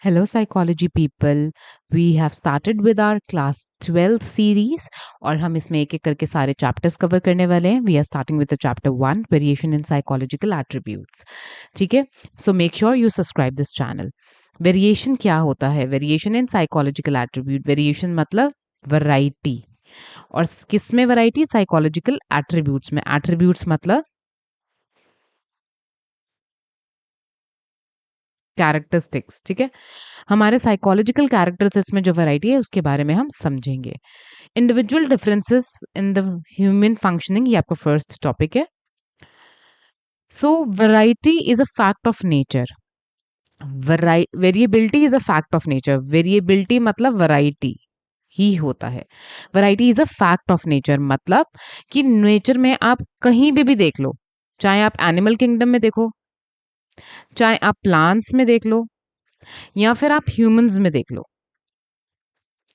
Hello, psychology people. We have started with our class 12 series और हम इसमें एक एक करके सारे चैप्टर्स कवर करने वाले हैं. We are starting with the chapter 1 variation in psychological attributes. ठीक है, so make sure you subscribe this channel. Variation क्या होता है? Variation in psychological attribute. Variation मतलब वैरायटी. और किस में वैरायटी? साइकोलॉजिकल एट्रीब्यूट्स में. एट्रीब्यूट्स मतलब कैरेक्टरिस्टिक्स. ठीक है, हमारे साइकोलॉजिकल कैरेक्टरिस्टिक्स में जो वैरायटी है उसके बारे में हम समझेंगे. Individual differences in the human functioning, ये आपका फर्स्ट टॉपिक है. So variety is a fact of nature. Variability is a fact of nature. Variability मतलब वैरायटी ही होता है. Variety is a fact of nature मतलब कि नेचर में आप कहीं भी देख लो, चाहे आप एनिमल किंगडम में देखो, चाहे आप प्लांट्स में देख लो, या फिर आप ह्यूमंस में देख लो.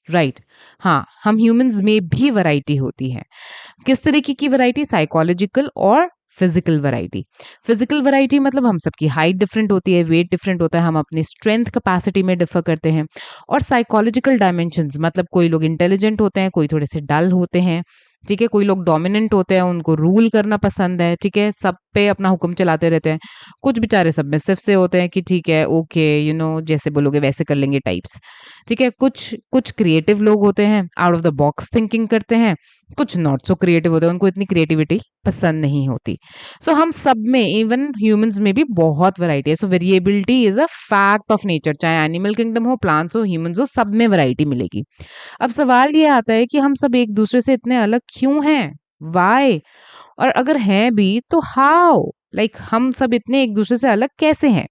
राइट हाँ, हम ह्यूमंस में भी वैरायटी होती है. किस तरीके की वैरायटी? साइकोलॉजिकल और फिजिकल वैरायटी. फिजिकल वैरायटी मतलब हम सबकी हाइट डिफरेंट होती है, वेट डिफरेंट होता है, हम अपनी स्ट्रेंथ कैपेसिटी में डिफर करते हैं. और साइकोलॉजिकल डायमेंशंस मतलब कोई लोग इंटेलिजेंट होते हैं, कोई थोड़े से डल होते हैं. ठीक है, कोई लोग डोमिनेंट होते हैं, उनको रूल करना पसंद है. ठीक है, सब पे अपना हुक्म चलाते रहते हैं. कुछ बेचारे सबमिसिव से होते हैं कि ठीक है, ओके, जैसे बोलोगे वैसे कर लेंगे टाइप्स. ठीक है, कुछ कुछ क्रिएटिव लोग होते हैं, out of the box thinking करते हैं. कुछ नॉट सो क्रिएटिव होते हैं, उनको इतनी क्रिएटिविटी पसंद नहीं होती. सो हम सब में, इवन ह्यूमंस में भी बहुत वैरायटी है. So variability is a fact of nature. चाहे एनिमल किंगडम हो, प्लांट्स हो, ह्यूमंस हो, सब में वैरायटी मिलेगी. अब सवाल ये आता है कि हम सब एक दूसरे से इतने अलग क्यों हैं? वाई? और अगर हैं भी तो हाउ? लाइक हम सब इतने एक दूसरे से अलग कैसे हैं?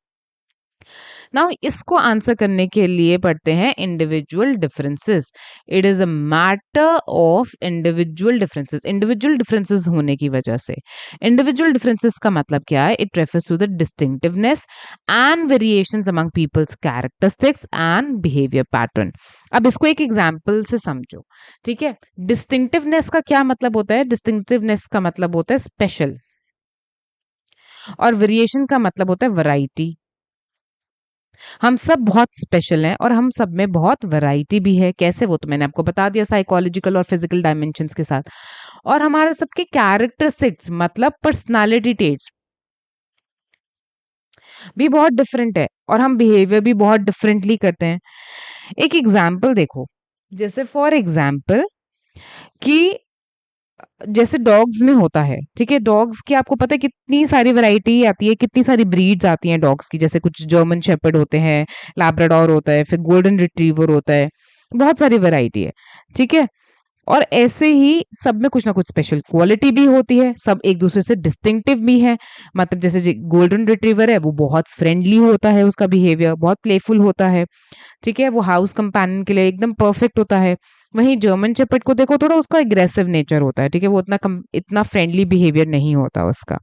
नाउ इसको आंसर करने के लिए पढ़ते हैं individual differences. It is a matter of individual differences. Individual differences होने की वजह से, इंडिविजुअल डिफरेंसेस का मतलब क्या है? It refers to the distinctiveness and variations among people's characteristics and behaviour pattern. अब इसको एक एग्जांपल से समझो. ठीक है, डिस्टिंक्टिवनेस का क्या मतलब होता है? डिस्टिंक्टिवनेस का मतलब होता है स्पेशल, और वेरिएशन का मतलब होता है वैरायटी. हम सब बहुत स्पेशल हैं और हम सब में बहुत वैरायटी भी है. कैसे? वो तो मैंने आपको बता दिया साइकोलॉजिकल और फिजिकल डायमेंशंस के साथ. और हमारे सबके कैरेक्टरिस्टिक्स मतलब पर्सनालिटी ट्रेट्स भी बहुत डिफरेंट है, और हम बिहेवियर भी बहुत डिफरेंटली करते हैं. एक एग्जाम्पल देखो, जैसे फॉर एग्जाम्पल कि जैसे डॉग्स में होता है. ठीक है, डॉग्स की आपको पता है कितनी सारी वैरायटी आती है, कितनी सारी ब्रीड्स आती हैं डॉग्स की. जैसे कुछ जर्मन शेपर्ड होते हैं, लैब्राडोर होता है, फिर गोल्डन रिट्रीवर होता है. बहुत सारी वैरायटी है. ठीक है, और ऐसे ही सब में कुछ ना कुछ स्पेशल क्वालिटी भी होती है. सब एक दूसरे से डिस्टिंक्टिव भी है. मतलब जैसे गोल्डन रिट्रीवर है, वो बहुत फ्रेंडली होता है, उसका बिहेवियर बहुत प्लेफुल होता है. ठीक है, वो हाउस कंपेनियन के लिए एकदम परफेक्ट होता है. वहीं जर्मन शेपर्ड को देखो, थोड़ा उसका एग्रेसिव नेचर होता है. ठीक है, वो इतना फ्रेंडली बिहेवियर नहीं होता उसका.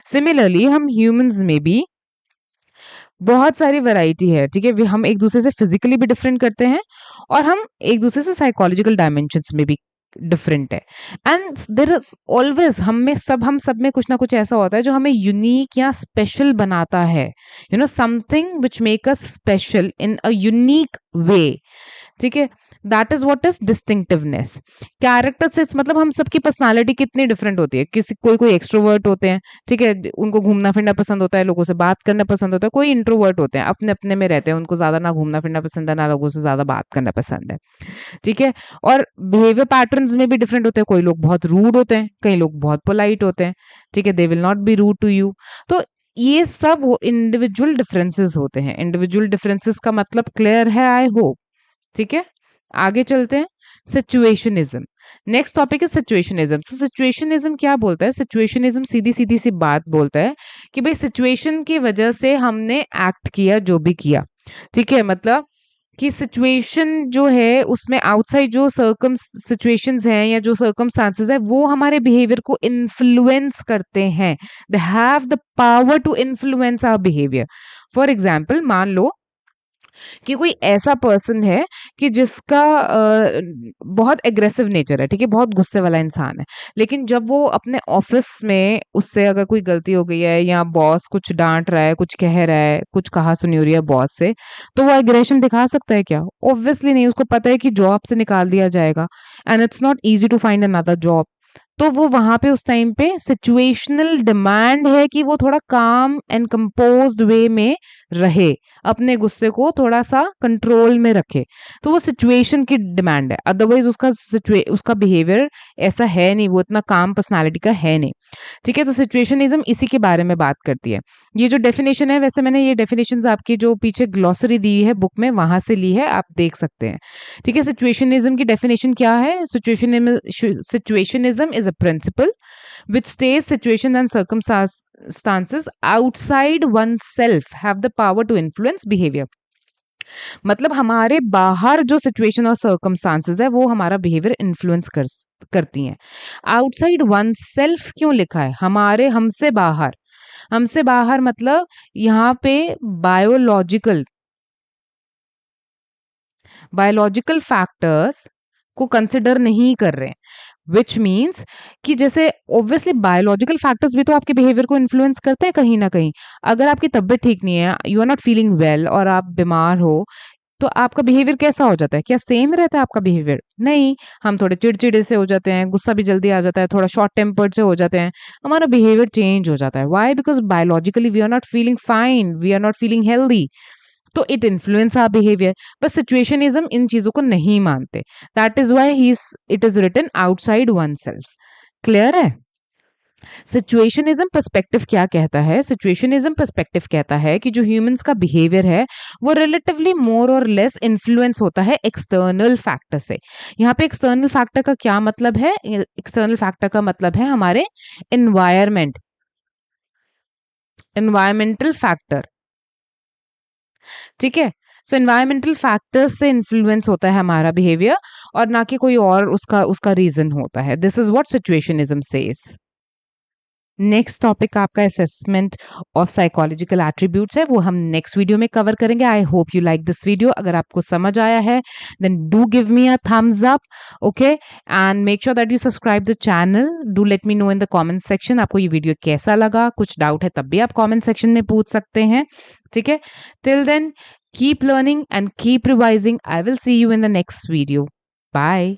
सिमिलरली हम ह्यूमंस में भी बहुत सारी वैरायटी है. ठीक है, हम एक दूसरे से फिजिकली भी डिफरेंट करते हैं, और हम एक दूसरे से साइकोलॉजिकल डायमेंशंस में भी डिफरेंट है. एंड देयर इज ऑलवेज हम सब में कुछ ना कुछ ऐसा होता है जो हमें यूनिक या स्पेशल बनाता है. Something which make us special in a unique way. ठीक है, that is what is distinctiveness. Characteristics मतलब हम सबकी पर्सनालिटी कितनी डिफरेंट होती है. कोई कोई एक्सट्रोवर्ट होते हैं. ठीक है, उनको घूमना फिरना पसंद होता है, लोगों से बात करना पसंद होता है. कोई इंट्रोवर्ट होते हैं, अपने अपने में रहते हैं, उनको ज्यादा ना घूमना फिरना पसंद है, ना लोगों से ज्यादा बात करना पसंद है. ठीक है, और बिहेवियर पैटर्न्स में भी डिफरेंट होते हैं. कोई लोग बहुत रूड होते हैं, कई लोग बहुत पोलाइट होते हैं. ठीक है, they will not be rude to you. तो ये सब इंडिविजुअल डिफरेंसेस होते हैं. इंडिविजुअल डिफरेंसेस का मतलब क्लियर है, आई होप. ठीक है, आगे चलते हैं. सिचुएशनिज्म. नेक्स्ट टॉपिक है सिचुएशनिज्म. सो सिचुएशनिज्म क्या बोलता है? सिचुएशनिज्म सीधी सीधी सी बात बोलता है कि भाई सिचुएशन की वजह से हमने एक्ट किया जो भी किया. ठीक है, मतलब कि सिचुएशन जो है उसमें आउटसाइड जो सिचुएशंस हैं या जो सर्कमस्टांसेस है, वो हमारे बिहेवियर को इन्फ्लुएंस करते हैं. They have the power to influence our behaviour. For example, मान लो कि कोई ऐसा पर्सन है कि जिसका बहुत एग्रेसिव नेचर है, ठीक है, बहुत गुस्से वाला इंसान है, लेकिन जब वो अपने ऑफिस में उससे अगर कोई गलती हो गई है या बॉस कुछ डांट रहा है, कुछ कह रहा है, कुछ कहा सुनी हो रही है बॉस से, तो वो एग्रेशन दिखा सकता है क्या? ऑब्वियसली नहीं। उसको पता है कि जॉब से निकाल दिया जाएगा and it's not easy to find another job. तो वो वहां पे उस टाइम पे सिचुएशनल डिमांड है कि वो थोड़ा काम एंड कंपोज्ड वे में रहे, अपने गुस्से को थोड़ा सा कंट्रोल में रखे। तो वो सिचुएशन की डिमांड है, अदरवाइज उसका बिहेवियर ऐसा है नहीं, वो इतना काम पर्सनालिटी का है नहीं। ठीक है, तो सिचुएशनिज्म इसी के बारे में बात करती है। ये जो डेफिनेशन है, वैसे मैंने ये डेफिनेशंस आपकी जो पीछे ग्लॉसरी दी है बुक में वहां से ली है, आप देख सकते हैं। ठीक है, सिचुएशनिज्म की डेफिनेशन क्या है? Situationism is a principle which states situation and circumstances outside oneself have the power to influence behavior। मतलब हमारे बाहर जो सिचुएशन और सर्कमस्टांसेस है वो हमारा बिहेवियर इन्फ्लुएंस करती हैं। आउटसाइड वन सेल्फ क्यों लिखा है? हमारे, हमसे बाहर। हमसे बाहर मतलब यहाँ पे बायोलॉजिकल बायोलॉजिकल फैक्टर्स को कंसिडर नहीं कर रहे हैं, विच मीन्स कि जैसे ऑब्वियसली बायोलॉजिकल फैक्टर्स भी तो आपके बिहेवियर को इन्फ्लुएंस करते हैं कहीं ना कहीं। अगर आपकी तबीयत ठीक नहीं है, you are not feeling well और आप बीमार हो, तो आपका बिहेवियर कैसा हो जाता है? क्या सेम रहता है आपका बिहेवियर? नहीं, हम थोड़े चिड़चिड़े से हो जाते हैं, गुस्सा भी जल्दी आ जाता है, थोड़ा शॉर्ट टेम्पर्ड से हो जाते हैं, हमारा बिहेवियर चेंज हो जाता है। Why? Because biologically we are not feeling fine, we are not feeling healthy, तो इट इन्फ्लुएंस आवर बिहेवियर। बस सिचुएशनिज्म इन चीजों को नहीं मानते। That is why he it is written outside oneself. Clear है? सिचुएशनिज्म पर्सपेक्टिव क्या कहता है? सिचुएशनिज्म पर्सपेक्टिव कहता है कि जो ह्यूमंस का बिहेवियर है वो रिलेटिवली मोर और लेस इन्फ्लुएंस होता है एक्सटर्नल फैक्टर से। यहाँ पे एक्सटर्नल फैक्टर का क्या मतलब है? एक्सटर्नल फैक्टर का मतलब है हमारे एनवायरमेंट, एनवायरमेंटल फैक्टर। ठीक है, सो एनवायरमेंटल फैक्टर्स से इन्फ्लुएंस होता है हमारा बिहेवियर, और ना कि कोई और उसका उसका रीजन होता है। This is what situationism says. Next topic आपका असेसमेंट ऑफ साइकोलॉजिकल एट्रीब्यूट्स है, वो हम नेक्स्ट वीडियो में कवर करेंगे। I hope you like this video. अगर आपको समझ आया है then do give me a thumbs up, okay, and make sure that you subscribe the channel. Do let me know in the comment section आपको ये video कैसा लगा। कुछ डाउट है तब भी आप कमेंट सेक्शन में पूछ सकते हैं। ठीक है, till then keep learning and keep revising. I will see you in the next video. Bye.